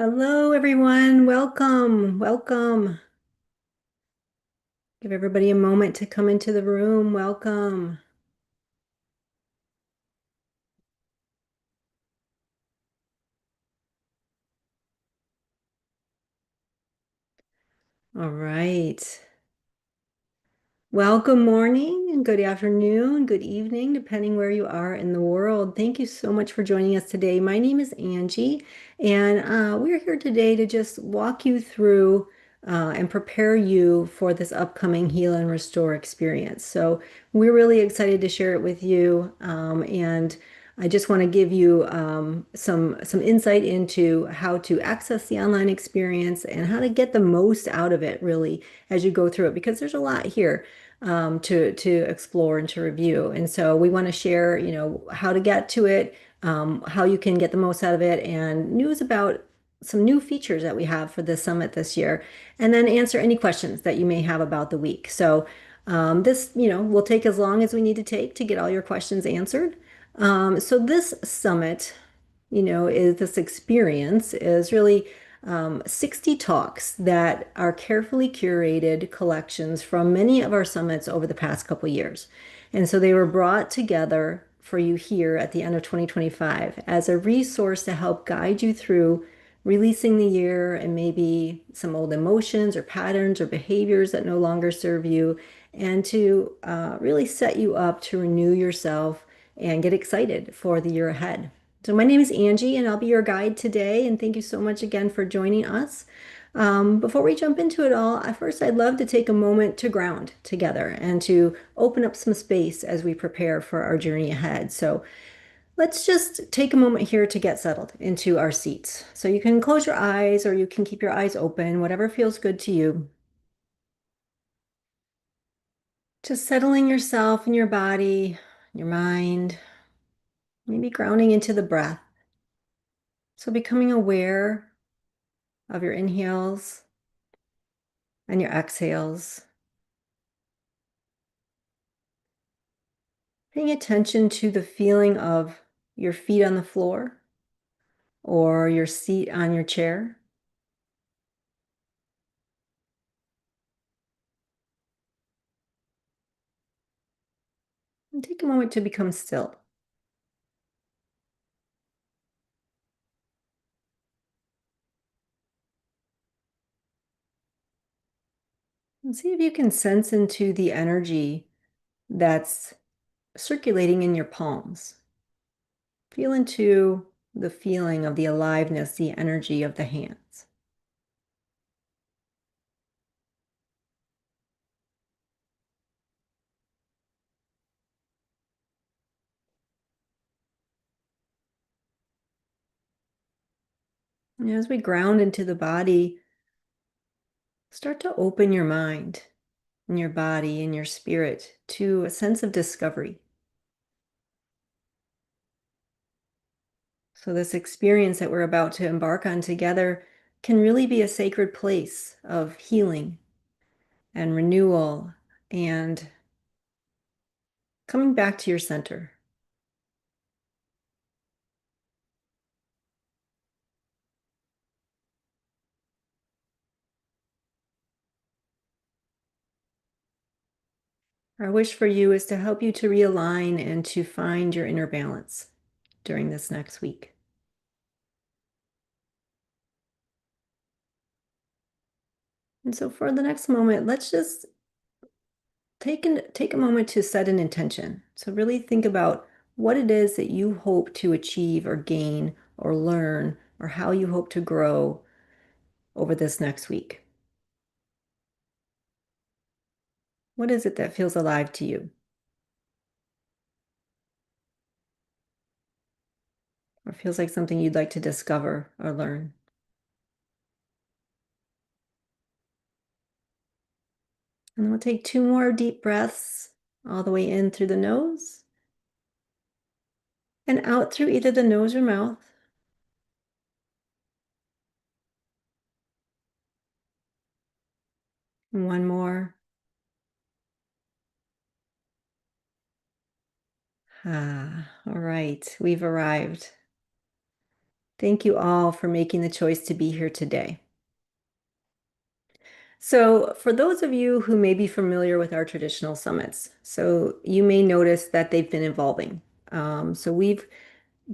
Hello, everyone. Welcome. Welcome. Give everybody a moment to come into the room. Welcome. All right. Well, good morning and good afternoon, good evening, depending where you are in the world. Thank you so much for joining us today. My name is Angie, and we're here today to just walk you through and prepare you for this upcoming Heal and Restore experience. So we're really excited to share it with you, and I just want to give you some insight into how to access the online experience and how to get the most out of it, really, as you go through it, because there's a lot here to explore and to review. And so we want to share, how to get to it, how you can get the most out of it, and news about some new features that we have for the summit this year, and then answer any questions that you may have about the week. So this, will take as long as we need to take to get all your questions answered. So this summit, is this experience is really 60 talks that are carefully curated collections from many of our summits over the past couple years. And so they were brought together for you here at the end of 2025 as a resource to help guide you through releasing the year and maybe some old emotions or patterns or behaviors that no longer serve you, and to really set you up to renew yourself and get excited for the year ahead. So my name is Angie, and I'll be your guide today. And thank you so much again for joining us. Before we jump into it all, at first I'd love to take a moment to ground together and to open up some space as we prepare for our journey ahead. So let's just take a moment here to get settled into our seats. So you can close your eyes or you can keep your eyes open, whatever feels good to you. Just settling yourself and your body, your mind, maybe grounding into the breath. So becoming aware of your inhales and your exhales. Paying attention to the feeling of your feet on the floor or your seat on your chair. And take a moment to become still. And see if you can sense into the energy that's circulating in your palms. Feel into the feeling of the aliveness, the energy of the hands. And as we ground into the body, start to open your mind and your body and your spirit to a sense of discovery. So, this experience that we're about to embark on together can really be a sacred place of healing and renewal and coming back to your center. Our wish for you is to help you to realign and to find your inner balance during this next week. And so, for the next moment, let's just take a moment to set an intention. So, really think about what it is that you hope to achieve or gain or learn, or how you hope to grow over this next week. What is it that feels alive to you or feels like something you'd like to discover or learn? And then we'll take two more deep breaths all the way in through the nose and out through either the nose or mouth. And one more. Ah, all right, we've arrived. Thank you all for making the choice to be here today. So, for those of you who may be familiar with our traditional summits, so you may notice that they've been evolving. So, we've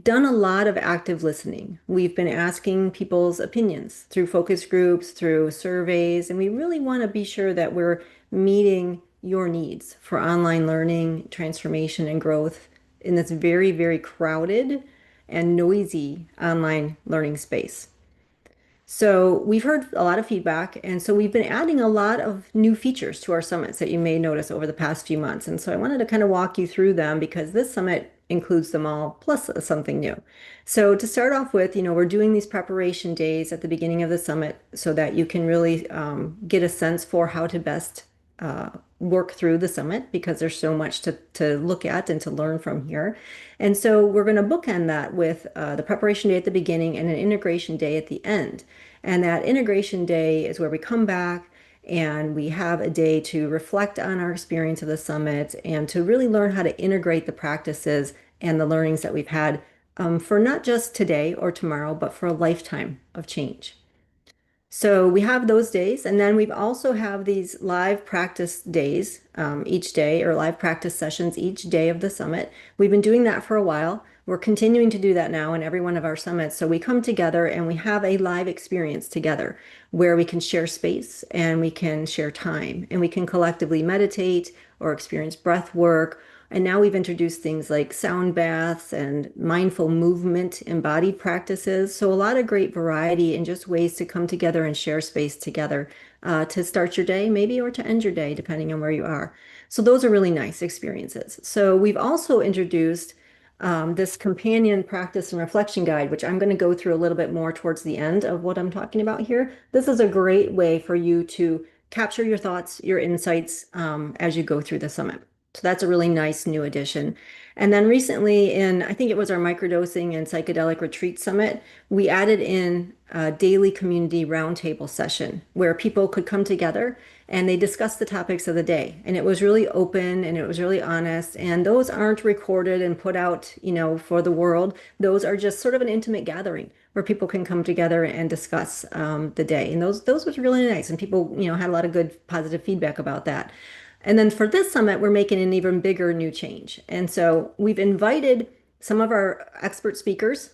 done a lot of active listening. We've been asking people's opinions through focus groups, through surveys, and we really want to be sure that we're meeting your needs for online learning, transformation, and growth in this very, very crowded and noisy online learning space. So we've heard a lot of feedback, and so we've been adding a lot of new features to our summits that you may notice over the past few months. And so I wanted to kind of walk you through them because this summit includes them all, plus something new. So to start off with, we're doing these preparation days at the beginning of the summit so that you can really get a sense for how to best work through the summit because there's so much to look at and to learn from here. And so we're going to bookend that with the preparation day at the beginning and an integration day at the end. And that integration day is where we come back and we have a day to reflect on our experience of the summit and to really learn how to integrate the practices and the learnings that we've had for not just today or tomorrow, but for a lifetime of change. So we have those days, and then we've also have these live practice days each day, or live practice sessions each day of the summit. We've been doing that for a while. We're continuing to do that now in every one of our summits. So we come together and we have a live experience together where we can share space and we can share time and we can collectively meditate or experience breath work. And now we've introduced things like sound baths and mindful movement embodied practices. So a lot of great variety and just ways to come together and share space together to start your day, maybe, or to end your day, depending on where you are. So those are really nice experiences. So we've also introduced this companion practice and reflection guide, which I'm going to go through a little bit more towards the end of what I'm talking about here. This is a great way for you to capture your thoughts, your insights as you go through the summit. So that's a really nice new addition. And then recently I think it was our microdosing and psychedelic retreat summit, we added in a daily community roundtable session where people could come together and they discussed the topics of the day. And it was really open and it was really honest. And those aren't recorded and put out, for the world. Those are just sort of an intimate gathering where people can come together and discuss the day. And those was really nice. And people, had a lot of good positive feedback about that. And then for this summit, we're making an even bigger new change. And so we've invited some of our expert speakers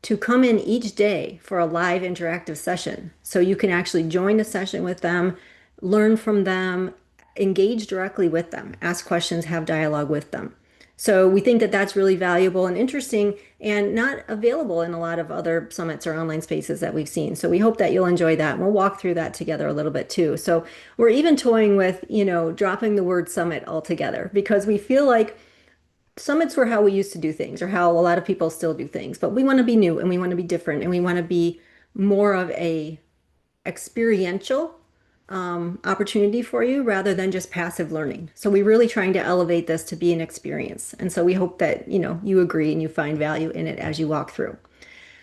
to come in each day for a live interactive session. So you can actually join a session with them, learn from them, engage directly with them, ask questions, have dialogue with them. So we think that that's really valuable and interesting and not available in a lot of other summits or online spaces that we've seen. So we hope that you'll enjoy that. And we'll walk through that together a little bit too. So we're even toying with, dropping the word summit altogether because we feel like summits were how we used to do things or how a lot of people still do things. But we want to be new and we want to be different and we want to be more of a experiential opportunity for you rather than just passive learning. So we're really trying to elevate this to be an experience. And so we hope that, you agree and you find value in it as you walk through.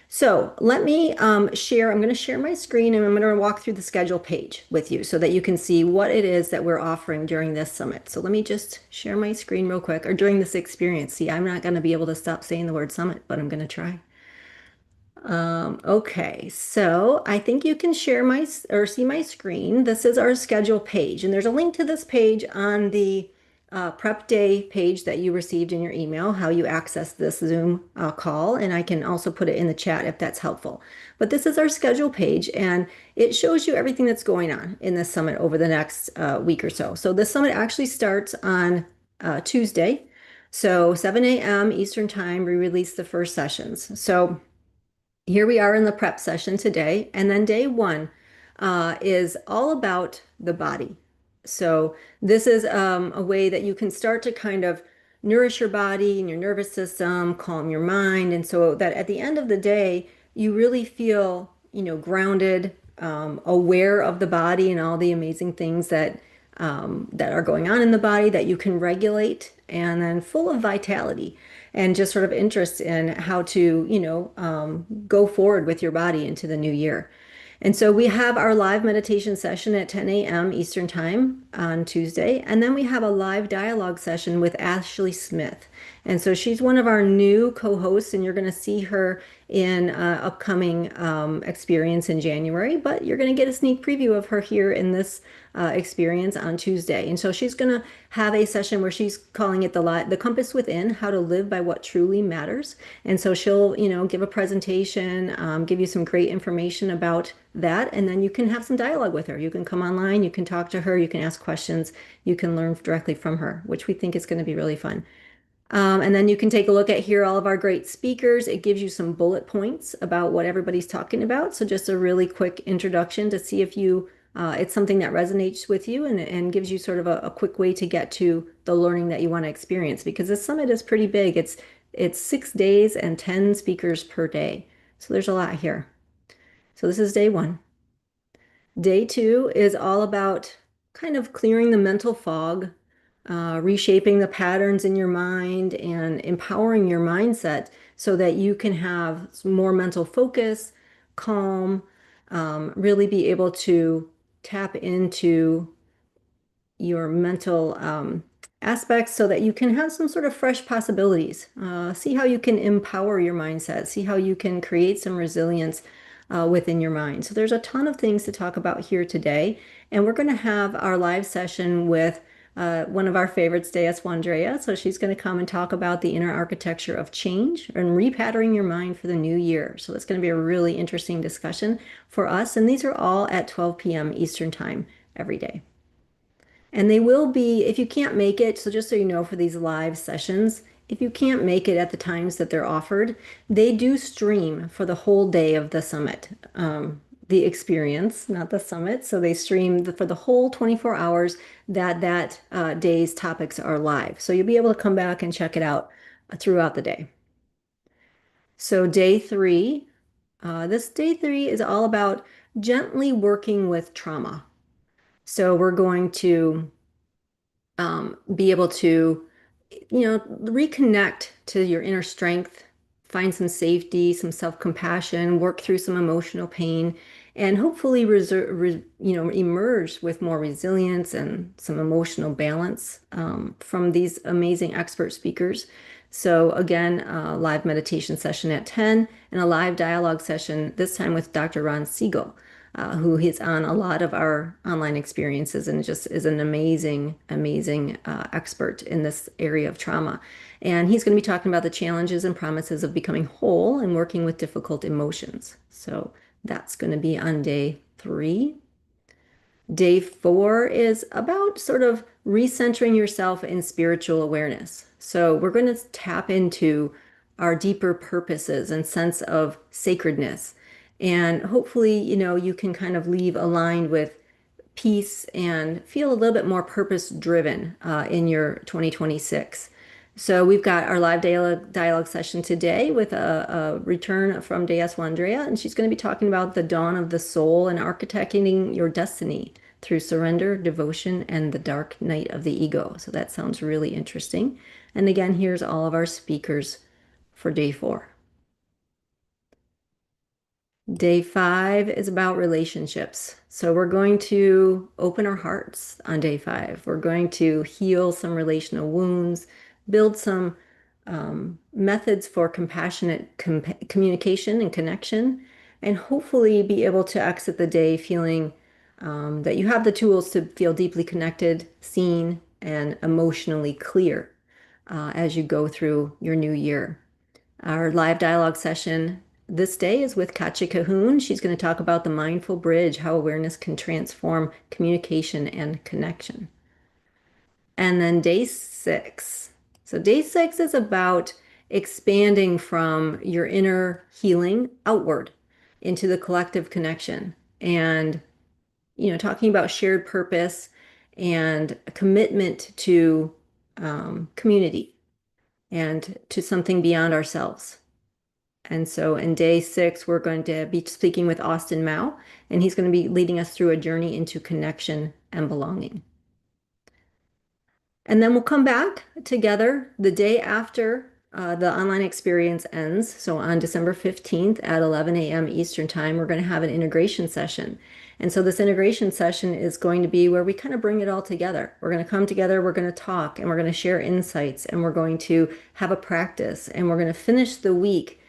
So let me share, I'm going to share my screen and I'm going to walk through the schedule page with you so that you can see what it is that we're offering during this summit. So let me just share my screen real quick or during this experience. See, I'm not going to be able to stop saying the word summit, but I'm going to try. Okay, so I think you can share or see my screen. This is our schedule page, and there's a link to this page on the prep day page that you received in your email, how you access this Zoom call, and I can also put it in the chat if that's helpful. But this is our schedule page, and it shows you everything that's going on in this summit over the next week or so. So the summit actually starts on Tuesday. So 7 a.m. Eastern Time, we release the first sessions. So here we are in the prep session today, and then day one is all about the body. So this is a way that you can start to kind of nourish your body and your nervous system, calm your mind, and so that at the end of the day, you really feel, grounded, aware of the body and all the amazing things that are going on in the body that you can regulate, and then full of vitality and just sort of interest in how to, go forward with your body into the new year. And so we have our live meditation session at 10 a.m. Eastern Time on Tuesday. And then we have a live dialogue session with Ashley Smith. And so she's one of our new co-hosts, and you're going to see her in upcoming experience in January. But you're going to get a sneak preview of her here in this experience on Tuesday. And so she's going to have a session where she's calling it the Compass Within, how to live by what truly matters. And so she'll, give a presentation, give you some great information about that, and then you can have some dialogue with her. You can come online, you can talk to her, you can ask questions, you can learn directly from her, which we think is going to be really fun. And then you can take a look at here all of our great speakers. It gives you some bullet points about what everybody's talking about. So just a really quick introduction to see if it's something that resonates with you and gives you sort of a quick way to get to the learning that you want to experience because the summit is pretty big. It's 6 days and 10 speakers per day. So there's a lot here. So this is day one. Day two is all about kind of clearing the mental fog, reshaping the patterns in your mind, and empowering your mindset so that you can have more mental focus, calm, really be able to tap into your mental aspects so that you can have some sort of fresh possibilities. See how you can empower your mindset, see how you can create some resilience within your mind. So there's a ton of things to talk about here today. And we're going to have our live session with one of our favorites, Deas Wandrea. So she's going to come and talk about the inner architecture of change and repatterning your mind for the new year. So it's going to be a really interesting discussion for us. And these are all at 12 p.m. Eastern Time every day. And they will be, if you can't make it, so just so you know, for these live sessions, if you can't make it at the times that they're offered, they do stream for the whole day of the summit, the experience, not the summit. So they stream for the whole 24 hours that day's topics are live. So you'll be able to come back and check it out throughout the day. So day three, this day three is all about gently working with trauma. So we're going to be able to, reconnect to your inner strength, find some safety, some self-compassion, work through some emotional pain, and hopefully emerge with more resilience and some emotional balance from these amazing expert speakers. So again, a live meditation session at 10 and a live dialogue session, this time with Dr. Ron Siegel, who is on a lot of our online experiences and just is an amazing, amazing expert in this area of trauma. And he's going to be talking about the challenges and promises of becoming whole and working with difficult emotions. So that's going to be on day three. Day four is about sort of recentering yourself in spiritual awareness. So we're going to tap into our deeper purposes and sense of sacredness. And hopefully, you can kind of leave aligned with peace and feel a little bit more purpose driven in your 2026. So we've got our live dialogue session today with a return from Deas Wandrea, and she's going to be talking about the dawn of the soul and architecting your destiny through surrender, devotion, and the dark night of the ego. So that sounds really interesting. And again, here's all of our speakers for day four. Day five is about relationships. So we're going to open our hearts on day five. We're going to heal some relational wounds, build some methods for compassionate communication and connection, and hopefully be able to exit the day feeling that you have the tools to feel deeply connected, seen, and emotionally clear as you go through your new year. Our live dialogue session this day is with Katja Cahoon. She's going to talk about the mindful bridge, how awareness can transform communication and connection. And then day six. So day six is about expanding from your inner healing outward into the collective connection and, talking about shared purpose and a commitment to community and to something beyond ourselves. And so in day six, we're going to be speaking with Austin Mao, and he's going to be leading us through a journey into connection and belonging. And then we'll come back together the day after the online experience ends. So on December 15th at 11 a.m. Eastern Time, we're going to have an integration session. And so this integration session is going to be where we kind of bring it all together. We're going to come together, we're going to talk, and we're going to share insights, and we're going to have a practice, and we're going to finish the week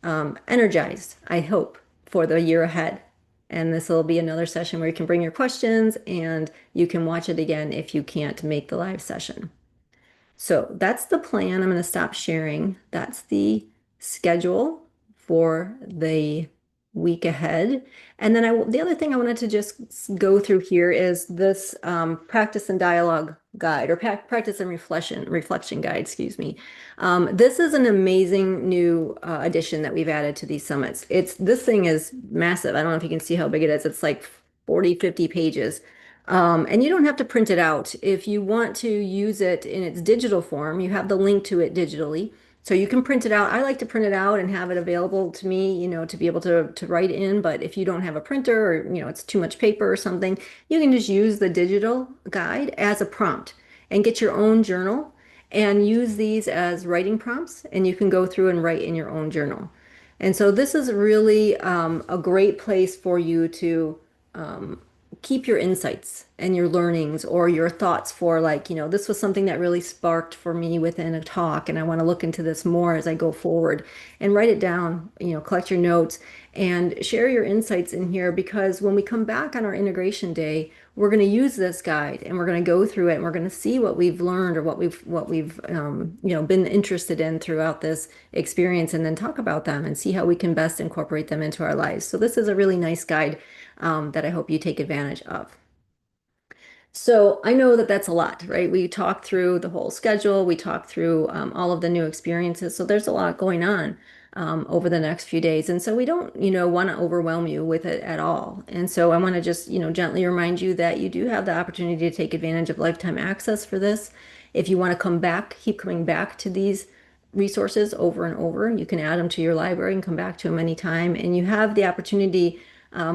energized, I hope, for the year ahead. And this will be another session where you can bring your questions and you can watch it again if you can't make the live session. So that's the plan. I'm going to stop sharing. That's the schedule for the week ahead. And then the other thing I wanted to just go through here is this practice and dialogue guide or practice and reflection guide, excuse me. This is an amazing new addition that we've added to these summits. This thing is massive. I don't know if you can see how big it is. It's like 40, 50 pages. And you don't have to print it out. If you want to use it in its digital form, you have the link to it digitally. So you can print it out. I like to print it out and have it available to me, to be able to write in. But if you don't have a printer or, it's too much paper or something, you can just use the digital guide as a prompt and get your own journal and use these as writing prompts. And you can go through and write in your own journal. And so this is really a great place for you to keep your insights and your learnings or your thoughts for like, this was something that really sparked for me within a talk, and I want to look into this more as I go forward, and write it down, collect your notes and share your insights in here, because when we come back on our integration day, we're going to use this guide and we're going to go through it and we're going to see what we've learned or what we've been interested in throughout this experience, and then talk about them and see how we can best incorporate them into our lives. So this is a really nice guide that I hope you take advantage of. So I know that that's a lot, right? We talked through the whole schedule, we talked through all of the new experiences. So there's a lot going on over the next few days. And so we don't, want to overwhelm you with it at all. And so I want to just, gently remind you that you do have the opportunity to take advantage of lifetime access for this. If you want to come back, keep coming back to these resources over and over, you can add them to your library and come back to them anytime. And you have the opportunity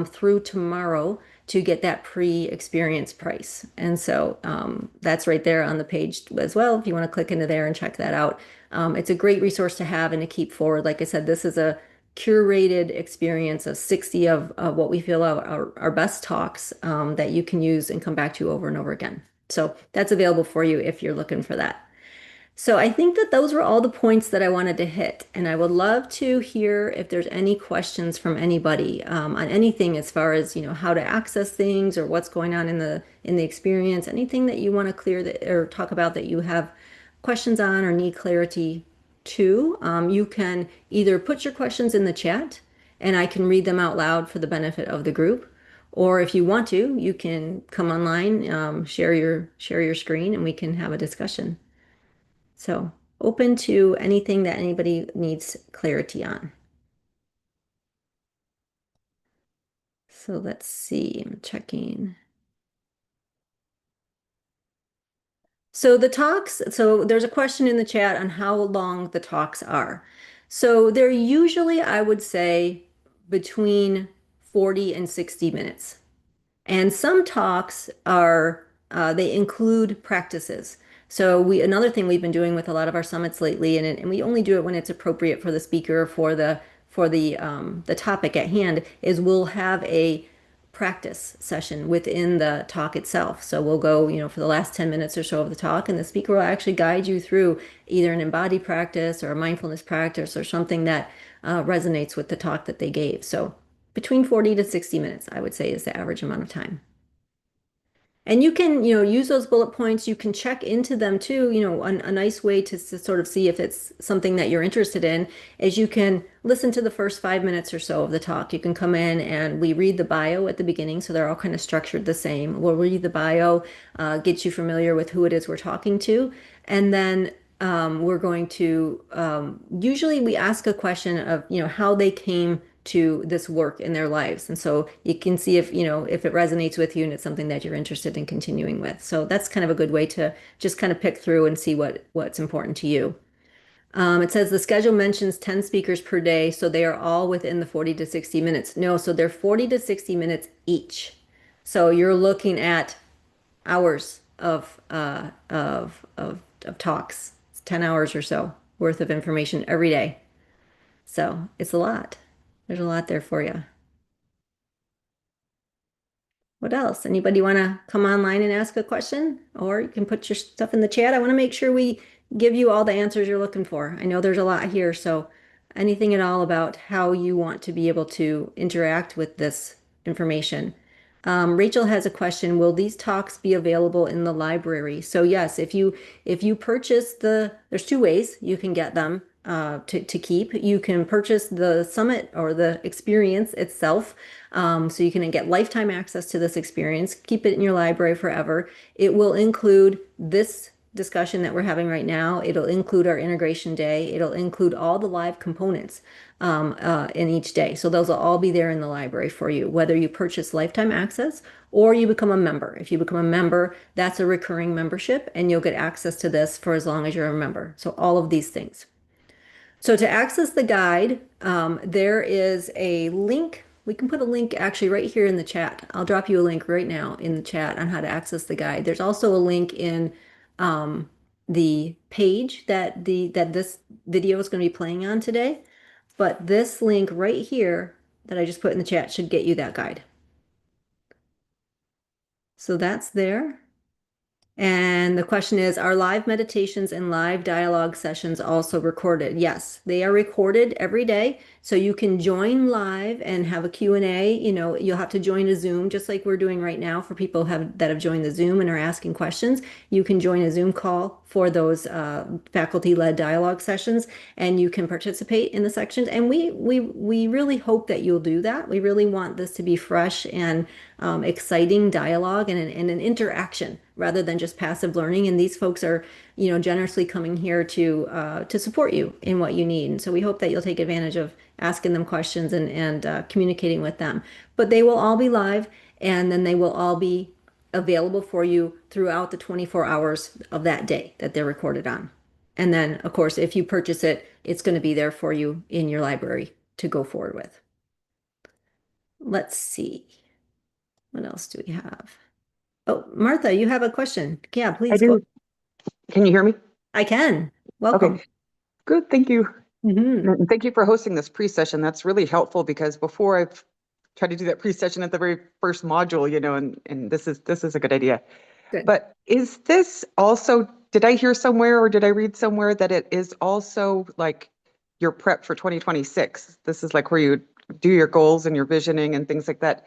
through tomorrow to get that pre-experience price. And so that's right there on the page as well, if you want to click into there and check that out. It's a great resource to have and to keep forward. Like I said, this is a curated experience of 60 of what we feel are our best talks that you can use and come back to over and over again. So that's available for you if you're looking for that. So I think that those were all the points that I wanted to hit, and I would love to hear if there's any questions from anybody on anything as far as how to access things or what's going on in the experience. Anything that you want to clear that or talk about that you have questions on or need clarity to. You can either put your questions in the chat, and I can read them out loud for the benefit of the group. Or if you want to, you can come online, share your screen, and we can have a discussion. So open to anything that anybody needs clarity on. So let's see, I'm checking. So there's a question in the chat on how long the talks are. So they're usually, I would say, between 40 and 60 minutes. And some talks they include practices. So another thing we've been doing with a lot of our summits lately, and we only do it when it's appropriate for the speaker, for the topic at hand, is we'll have a practice session within the talk itself. So we'll go, for the last 10 minutes or so of the talk, and the speaker will actually guide you through either an embodied practice or a mindfulness practice or something that resonates with the talk that they gave. So between 40 to 60 minutes, I would say, is the average amount of time. And you can, use those bullet points. You can check into them too. A nice way to sort of see if it's something that you're interested in is you can listen to the first 5 minutes or so of the talk. You can come in and we read the bio at the beginning, so they're all kind of structured the same. We'll read the bio, get you familiar with who it is we're talking to, and then we're going to usually we ask a question of, how they came to this work in their lives. And so you can see if it resonates with you and it's something that you're interested in continuing with. So that's kind of a good way to just kind of pick through and see what's important to you. It says the schedule mentions 10 speakers per day, so they are all within the 40 to 60 minutes. No, so they're 40 to 60 minutes each. So you're looking at hours of talks, 10 hours or so. worth of information every day. So it's a lot. There's a lot there for you. What else? Anybody want to come online and ask a question? Or you can put your stuff in the chat. I want to make sure we give you all the answers you're looking for. I know there's a lot here, so anything at all about how you want to be able to interact with this information. Rachel has a question. Will these talks be available in the library? So yes, if you purchase there's two ways you can get them to keep. You can purchase the summit or the experience itself. So you can get lifetime access to this experience, keep it in your library forever. It will include this discussion that we're having right now. It'll include our integration day. It'll include all the live components in each day. So those will all be there in the library for you, whether you purchase lifetime access or you become a member. If you become a member, that's a recurring membership and you'll get access to this for as long as you're a member. So all of these things. So to access the guide, there is a link. We can put a link actually right here in the chat. I'll drop you a link right now in the chat on how to access the guide. There's also a link in the page that this video is going to be playing on today. But this link right here that I just put in the chat should get you that guide. So that's there. And the question is, are live meditations and live dialogue sessions also recorded? Yes, they are recorded every day. So you can join live and have a Q&A. You know, you'll have to join a Zoom, just like we're doing right now for people that have joined the Zoom and are asking questions. You can join a Zoom call for those faculty-led dialogue sessions, and you can participate in the sections. And we really hope that you'll do that. We really want this to be fresh and exciting dialogue and an interaction rather than just passive learning. And these folks are, you know, generously coming here to support you in what you need. And so we hope that you'll take advantage of asking them questions and communicating with them. But they will all be live, and then they will all be available for you throughout the 24 hours of that day that they're recorded on. And then, of course, if you purchase it, it's going to be there for you in your library to go forward with. Let's see. What else do we have? Oh, Martha, you have a question. Yeah, I please go. do. Can you hear me? I can. Welcome. Okay, good. Thank you. Hmm. And thank you for hosting this pre-session. That's really helpful because before I've tried to do that pre-session at the very first module, you know, and this is a good idea. Good. But is this also, did I hear somewhere or did I read somewhere that it is also like your prep for 2026? This is like where you do your goals and your visioning and things like that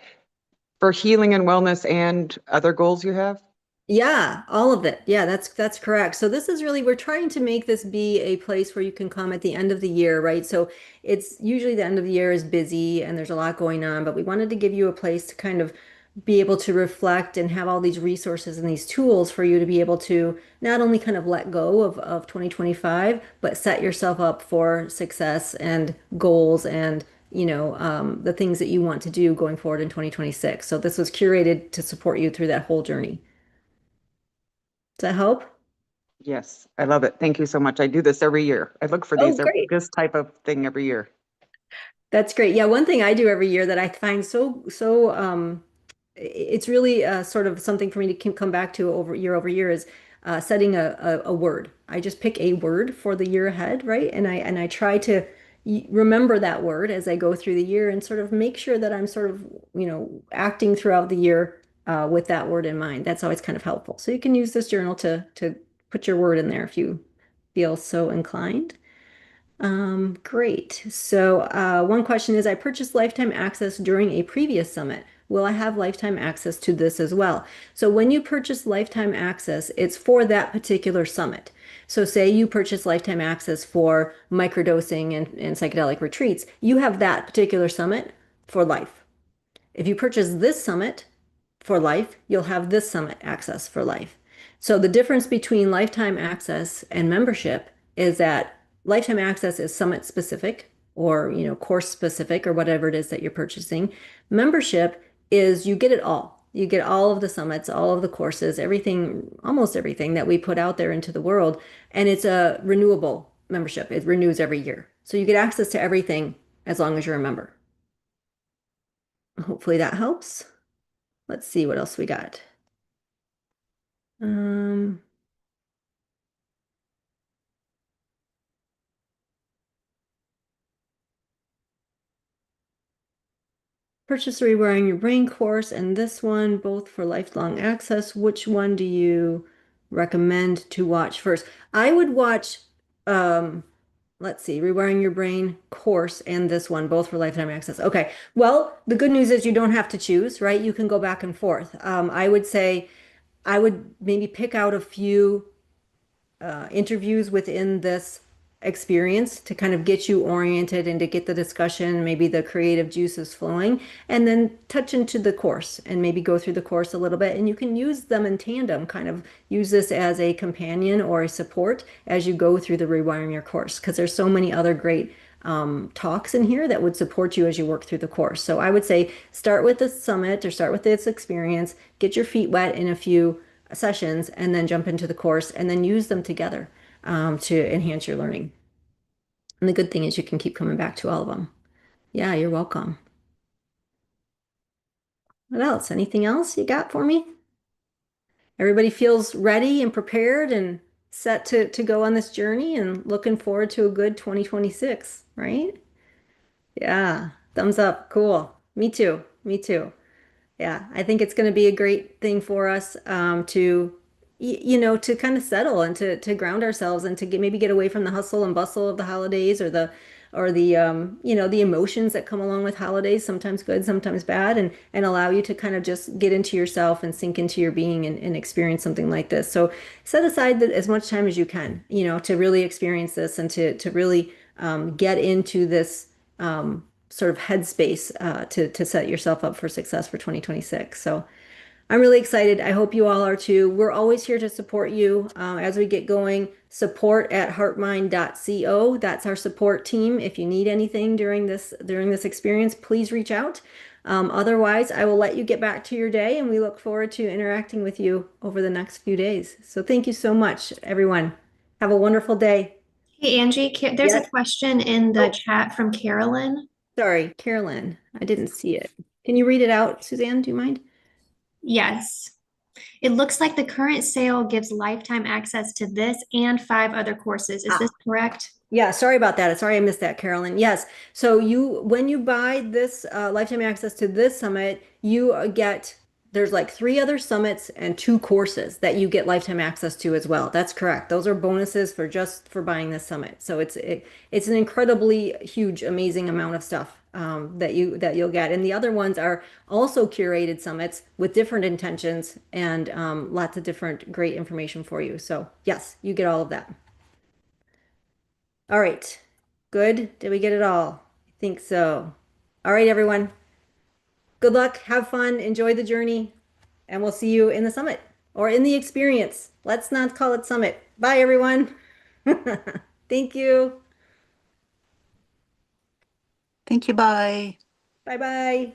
for healing and wellness and other goals you have? Yeah, all of it. Yeah, that's correct. So this is really we're trying to make this be a place where you can come at the end of the year, right? So it's usually the end of the year is busy and there's a lot going on, but we wanted to give you a place to kind of be able to reflect and have all these resources and these tools for you to be able to not only kind of let go of 2025, but set yourself up for success and goals and the things that you want to do going forward in 2026. So this was curated to support you through that whole journey. Does that help? Yes, I love it. Thank you so much. I do this every year. I look for Oh, these, great. this type of thing every year. That's great. Yeah, one thing I do every year that I find so it's really sort of something for me to come back to over year is setting a word. I just pick a word for the year ahead, right? And I try to remember that word as I go through the year and sort of make sure that I'm sort of, acting throughout the year with that word in mind. That's always kind of helpful. So you can use this journal to put your word in there if you feel so inclined. Great. So one question is, I purchased lifetime access during a previous summit. Will I have lifetime access to this as well? So when you purchase lifetime access, it's for that particular summit. So say you purchase lifetime access for microdosing and psychedelic retreats, you have that particular summit for life. If you purchase this summit for life, you'll have this summit access for life. So the difference between lifetime access and membership is that lifetime access is summit specific or, course specific or whatever it is that you're purchasing. Membership is you get it all. You get all of the summits, all of the courses, everything, almost everything that we put out there into the world. And it's a renewable membership. It renews every year. So you get access to everything as long as you're a member. Hopefully that helps. Let's see what else we got. Um, purchase the Rewiring Your Brain course and this one, both for lifelong access. Which one do you recommend to watch first? I would watch, um, let's see, Rewiring Your Brain course and this one, both for lifetime access. Okay. Well, the good news is you don't have to choose, right? You can go back and forth. I would say I would maybe pick out a few interviews within this experience to kind of get you oriented and to get the discussion, maybe the creative juices flowing, and then touch into the course and maybe go through the course a little bit. And you can use them in tandem, kind of use this as a companion or a support as you go through the Rewiring Your course, because there's so many other great talks in here that would support you as you work through the course. So I would say start with the summit or start with this experience, get your feet wet in a few sessions, and then jump into the course and then use them together to enhance your learning. And the good thing is you can keep coming back to all of them. Yeah, you're welcome. What else? Anything else you got for me? Everybody feels ready and prepared and set to go on this journey and looking forward to a good 2026, right? Yeah, thumbs up. Cool. Me too. Me too. Yeah, I think it's going to be a great thing for us to kind of settle and to ground ourselves and to maybe get away from the hustle and bustle of the holidays or the emotions that come along with holidays, sometimes good, sometimes bad, and allow you to kind of just get into yourself and sink into your being and experience something like this. So set aside as much time as you can, to really experience this and to really get into this sort of headspace to set yourself up for success for 2026. So I'm really excited. I hope you all are too. We're always here to support you as we get going. Support at heartmind.co. That's our support team. If you need anything during this experience, please reach out. Otherwise, I will let you get back to your day, and we look forward to interacting with you over the next few days. So thank you so much, everyone. Have a wonderful day. Hey Angie, there's a Yes. question in the Oh, chat from Carolyn. sorry, Carolyn. I didn't see it. Can you read it out, Suzanne? Do you mind? Yes. It looks like the current sale gives lifetime access to this and 5 other courses. Is this correct? Yeah, sorry about that. Sorry I missed that, Carolyn. Yes. So when you buy this lifetime access to this summit, you get there's like 3 other summits and 2 courses that you get lifetime access to as well. That's correct. Those are bonuses for just for buying this summit. So it's an incredibly huge, amazing amount of stuff that you'll get. And the other ones are also curated summits with different intentions and lots of different great information for you. So yes, you get all of that. All right. Good. Did we get it all? I think so. All right, everyone. Good luck. Have fun. Enjoy the journey. And we'll see you in the summit or in the experience. Let's not call it summit. Bye, everyone. Thank you. Thank you. Bye. Bye-bye.